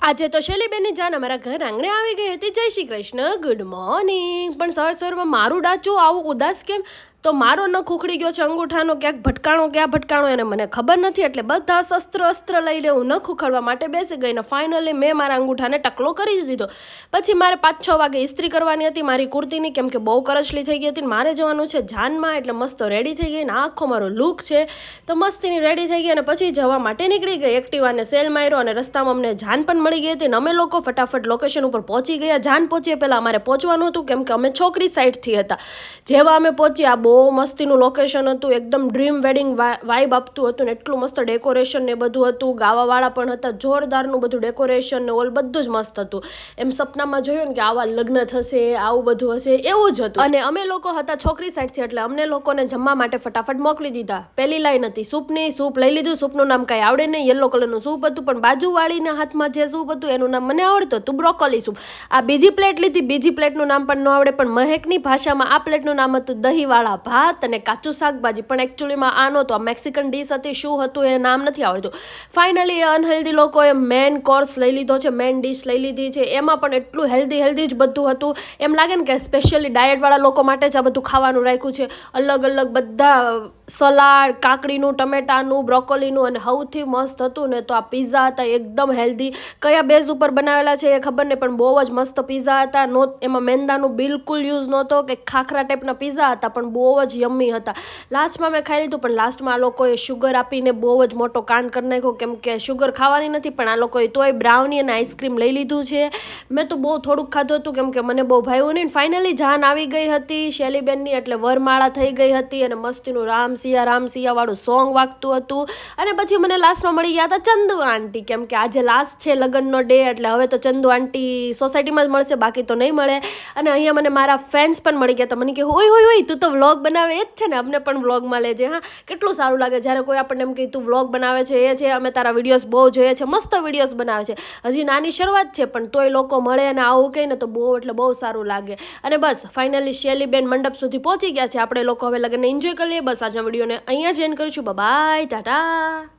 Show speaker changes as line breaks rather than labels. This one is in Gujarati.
આજે તો શૈલીબેનની જાન અમારા ઘર આંગણે આવી ગઈ હતી. જય શ્રી કૃષ્ણ, ગુડ મોર્નિંગ. પણ સવારમાં મારું ડાચું આવું ઉદાસ કેમ? તો મારો નખ ઉખડી ગયો છે અંગૂઠાનો, ક્યાંક ભટકાણો ક્યાં ભટકાણો એને મને ખબર નથી. એટલે બધા અસ્ત્ર લઈને હું નખ ઉખાડવા માટે બેસી ગઈ ને ફાઇનલી મેં મારા અંગૂઠાને ટકલો કરી જ દીધો. પછી મારે 5-6 વાગે ઇસ્ત્રી કરવાની હતી મારી કુર્તીની, કેમ કે બહુ કરચલી થઈ ગઈ હતી. મારે જવાનું છે જાનમાં, એટલે મસ્ત રેડી થઈ ગઈ ને આખો મારો લુક છે તો મસ્તીની રેડી થઈ ગઈ અને પછી જવા માટે નીકળી ગઈ. એક્ટિવાને સેલ માર્યો અને રસ્તામાં અમને જાન પણ મળી ગઈ હતી ને અમે લોકો ફટાફટ લોકેશન ઉપર પહોંચી ગયા. જાન પહોંચીએ પહેલાં અમારે પહોંચવાનું હતું, કેમ કે અમે છોકરી સાઈડથી હતા. જેવા અમે પહોંચ્યા બહુ મસ્તીનું લોકેશન હતું, એકદમ ડ્રીમ વેડિંગ વાઇબ આપતું હતું ને એટલું મસ્ત ડેકોરેશન ને બધું હતું. ગાવાવાળા પણ હતા, જોરદારનું બધું ડેકોરેશન ને ઓલ બધું જ મસ્ત હતું. એમ સપનામાં જોયું ને કે આવા લગ્ન થશે, આવું બધું હશે, એવું જ હતું. અને અમે લોકો હતા છોકરી સાઈડથી, એટલે અમને લોકોને જમવા માટે ફટાફટ મોકલી દીધા. પહેલી લાઈન હતી સૂપની, સૂપ લઈ લીધું. સૂપનું નામ કાંઈ આવડે નહીં, યલો કલરનું સૂપ હતું, પણ બાજુવાળીના હાથમાં જે સૂપ હતું એનું નામ મને આવડતું હતું, બ્રોકોલી સૂપ. આ બીજી પ્લેટ લીધી, બીજી પ્લેટનું નામ પણ ન આવડે, પણ મહેકની ભાષામાં આ પ્લેટનું નામ હતું દહીંવાળા ભાત અને કાચું શાકભાજી. પણ એકચ્યુઅલીમાં આ નહોતું, આ મેક્સિકન ડીશ હતી. શું હતું એ નામ નથી આવડતું. ફાઇનલી અનહેલ્ધી લોકોએ મેન કોર્સ લઈ લીધો છે, મેન ડીશ લઈ લીધી છે. એમાં પણ એટલું હેલ્ધી જ બધું હતું. એમ લાગે ને કે સ્પેશિયલી ડાયટવાળા લોકો માટે જ આ બધું ખાવાનું રાખ્યું છે. અલગ અલગ બધા સલાડ, કાકડીનું, ટમેટાનું, બ્રોકોલીનું, અને સૌથી મસ્ત હતું ને તો આ પિઝા હતા, એકદમ હેલ્ધી. કયા બેઝ ઉપર બનાવેલા છે એ ખબર નહીં, પણ બહુ જ મસ્ત પિઝા હતા. એમાં મેંદાનું બિલકુલ યુઝ નહોતો, કે ખાખરા ટાઈપના પિઝા હતા પણ બહુ જ યમ્મી હતા. લાસ્ટમાં મેં ખાઈ લીધું, પણ લાસ્ટમાં આ લોકોએ શુગર આપીને બહુ જ મોટો કાંડ કરી નાખ્યો, કેમ કે શુગર ખાવાની નથી, પણ આ લોકોએ તોય બ્રાઉની અને આઈસ્ક્રીમ લઈ લીધું છે. મેં તો બહુ થોડુંક ખાધું હતું, કેમ કે મને બહુ ભાવ્યું નહીં. ફાઇનલી જાન આવી ગઈ હતી શૈલીબેનની, એટલે વરમાળા થઈ ગઈ હતી અને મસ્તીનું રામ સિયા વાળું સોંગ વાગતું હતું. અને પછી મને લાસ્ટમાં મળી ગયા હતા ચંદુ આંટી, કેમ કે આજે લાસ્ટ છે લગ્નનો ડે, એટલે હવે તો ચંદુ આંટી સોસાયટીમાં જ મળશે, બાકી તો નહીં મળે. અને અહીંયા મને મારા ફેન્સ પણ મળી ગયા હતા. મને કે હોય તું તો વ્લોગ બનાવે એ જ છે ને, અમને પણ વ્લોગમાં લેજે. હા, કેટલું સારું લાગે જ્યારે કોઈ આપણને એમ કહે તું વ્લોગ બનાવે છે, એ છે, અમે તારા વિડીયોઝ બહુ જોઈએ છે, મસ્ત વિડીયોઝ બનાવે છે. હજી નાની શરૂઆત છે, પણ તોય લોકો મળે અને આવું કહે ને તો બહુ એટલે બહુ સારું લાગે. અને બસ ફાઇનલી શૈલીબેન મંડપ સુધી પહોંચી ગયા છે. આપણે લોકો હવે લગ્નને એન્જોય કરીએ. બસ આજના વિડીયોને અહીંયા જ એન્ડ કરીશું. બાય, ટાટા.